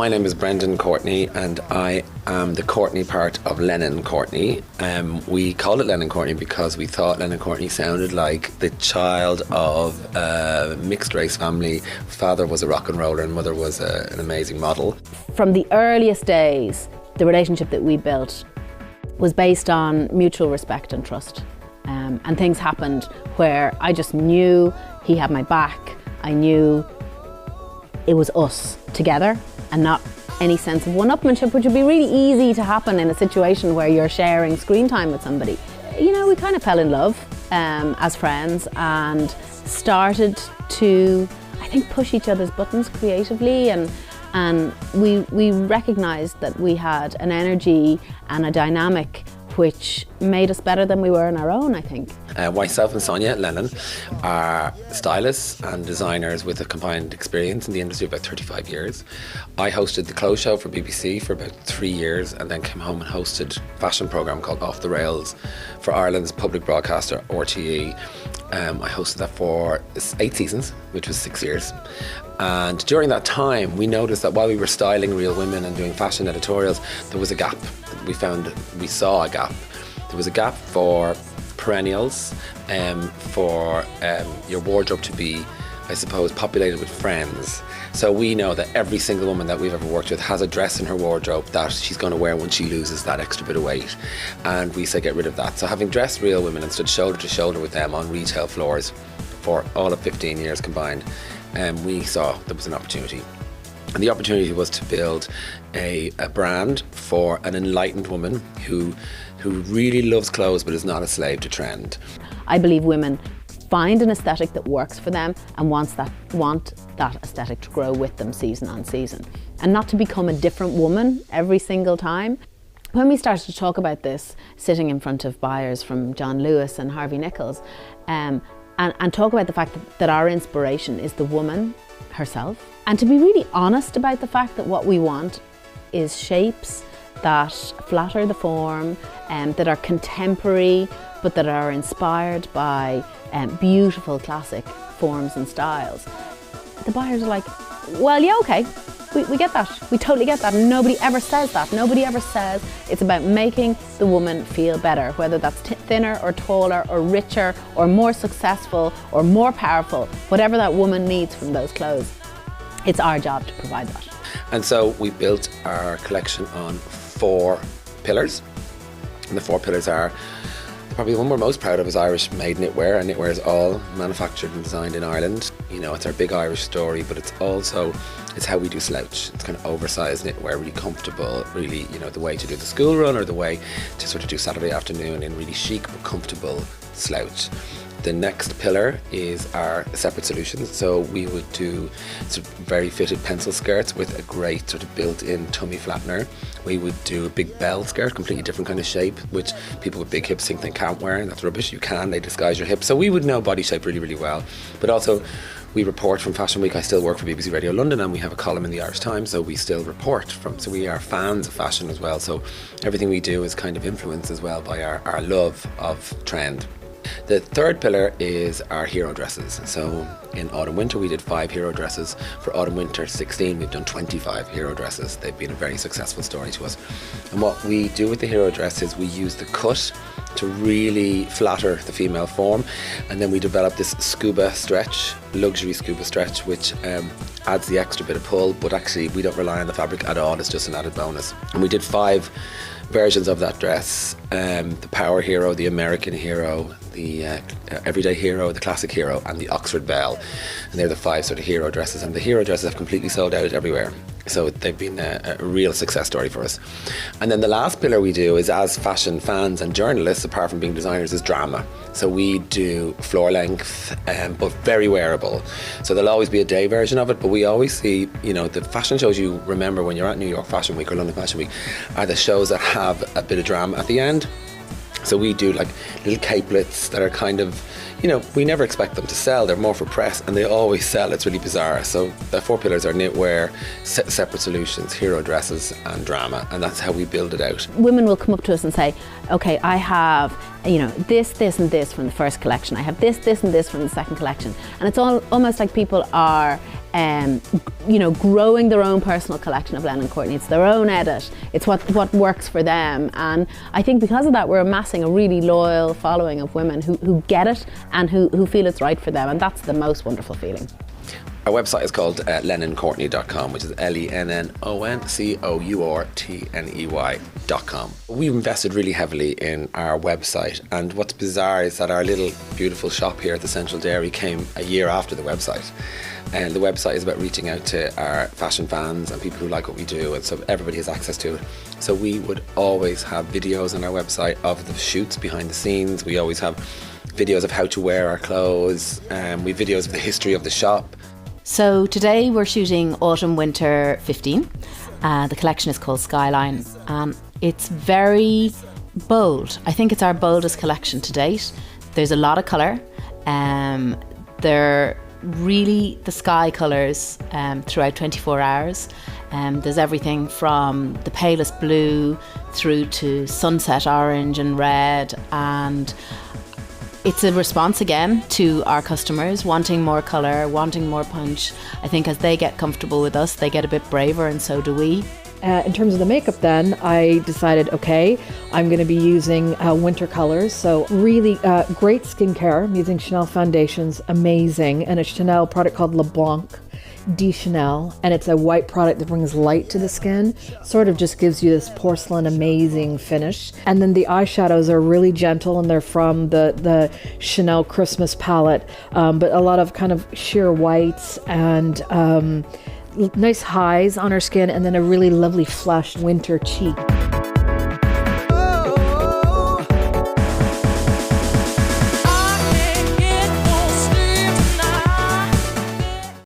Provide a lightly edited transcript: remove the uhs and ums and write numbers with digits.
My name is Brendan Courtney, and I am the Courtney part of Lennon Courtney. We called it Lennon Courtney because we thought Lennon Courtney sounded like the child of a mixed race family. Father was a rock and roller and mother was an amazing model. From the earliest days, the relationship that we built was based on mutual respect and trust. And things happened where I just knew he had my back. I knew it was us together and not any sense of one-upmanship, which would be really easy to happen in a situation where you're sharing screen time with somebody. You know, we kind of fell in love as friends and started to, I think, push each other's buttons creatively, and we recognised that we had an energy and a dynamic which made us better than we were on our own, I think. Myself and Sonja Lennon are stylists and designers with a combined experience in the industry of about 35 years. I hosted the Clothes Show for BBC for about 3 years and then came home and hosted a fashion programme called Off the Rails for Ireland's public broadcaster, RTE. I hosted that for 8 seasons, which was 6 years. And during that time, we noticed that while we were styling real women and doing fashion editorials, there was a gap. We saw a gap. There was a gap for perennials, for your wardrobe to be, I suppose, populated with friends. So we know that every single woman that we've ever worked with has a dress in her wardrobe that she's going to wear when she loses that extra bit of weight. And we say get rid of that. So having dressed real women and stood shoulder to shoulder with them on retail floors for all of 15 years combined, we saw there was an opportunity. And the opportunity was to build a brand for an enlightened woman who really loves clothes but is not a slave to trend. I believe women find an aesthetic that works for them and want that aesthetic to grow with them season on season, and not to become a different woman every single time. When we started to talk about this, sitting in front of buyers from John Lewis and Harvey Nichols, and talk about the fact that our inspiration is the woman herself, and to be really honest about the fact that what we want is shapes that flatter the form, that are contemporary but that are inspired by beautiful classic forms and styles. The buyers are like, well, yeah, okay, we get that. We totally get that. And nobody ever says that. Nobody ever says it's about making the woman feel better, whether that's thinner or taller or richer or more successful or more powerful, whatever that woman needs from those clothes. It's our job to provide that. And so we built our collection on 4 pillars. And the 4 pillars are, probably the one we're most proud of is Irish made knitwear, and knitwear is all manufactured and designed in Ireland. You know, it's our big Irish story, but it's how we do slouch. It's kind of oversized knitwear, really comfortable, really, you know, the way to do the school run or the way to sort of do Saturday afternoon in really chic but comfortable slouch. The next pillar is our separate solutions. So we would do sort of very fitted pencil skirts with a great sort of built-in tummy flattener. We would do a big bell skirt, completely different kind of shape, which people with big hips think they can't wear, and that's rubbish. You can, they disguise your hips. So we would know body shape really, really well. But also, we report from Fashion Week. I still work for BBC Radio London, and we have a column in the Irish Times, so we still report from. So we are fans of fashion as well. So everything we do is kind of influenced as well by our love of trend. The third pillar is our hero dresses. So in autumn-winter we did 5 hero dresses. For autumn-winter 16 we've done 25 hero dresses. They've been a very successful story to us. And what we do with the hero dress is we use the cut to really flatter the female form, and then we develop this scuba stretch, luxury scuba stretch, which adds the extra bit of pull, but actually we don't rely on the fabric at all. It's just an added bonus. And we did 5 versions of that dress, the Power Hero, the American Hero, the Everyday Hero, the Classic Hero, and the Oxford Belle. And they're the 5 sort of hero dresses, and the hero dresses have completely sold out everywhere. So they've been a real success story for us. And then the last pillar we do is, as fashion fans and journalists, apart from being designers, is drama. So we do floor length, but very wearable. So there'll always be a day version of it, but we always see, you know, the fashion shows you remember when you're at New York Fashion Week or London Fashion Week are the shows that have a bit of drama at the end. So we do like little capelets that are kind of, you know, we never expect them to sell. They're more for press, and they always sell. It's really bizarre. So the 4 pillars are knitwear, separate solutions, hero dresses, and drama, and that's how we build it out. Women will come up to us and say, okay, I have, you know, this, and this from the first collection. I have this, and this from the second collection. And it's almost like people are growing their own personal collection of Lennon Courtney. It's their own edit. It's what works for them. And I think because of that, we're amassing a really loyal following of women who get it and who feel it's right for them. And that's the most wonderful feeling. Our website is called lennoncourtney.com, which is LENNONCOURTNEY.com. We've invested really heavily in our website, and what's bizarre is that our little beautiful shop here at the Central Dairy came a year after the website. And the website is about reaching out to our fashion fans and people who like what we do, and so everybody has access to it. So we would always have videos on our website of the shoots behind the scenes. We always have videos of how to wear our clothes, we have videos of the history of the shop. So today we're shooting Autumn Winter 15. The collection is called Skyline. It's very bold. I think it's our boldest collection to date. There's a lot of colour. They're really the sky colours throughout 24 hours. There's everything from the palest blue through to sunset orange and red, and it's a response again to our customers wanting more colour, wanting more punch. I think as they get comfortable with us, they get a bit braver, and so do we. In terms of the makeup then, I decided, okay, I'm going to be using winter colors. So really great skincare. I'm using Chanel foundations, amazing. And a Chanel product called Le Blanc de Chanel. And it's a white product that brings light to the skin. Sort of just gives you this porcelain amazing finish. And then the eyeshadows are really gentle, and they're from the Chanel Christmas palette. But a lot of kind of sheer whites and nice highs on her skin, and then a really lovely flushed winter cheek.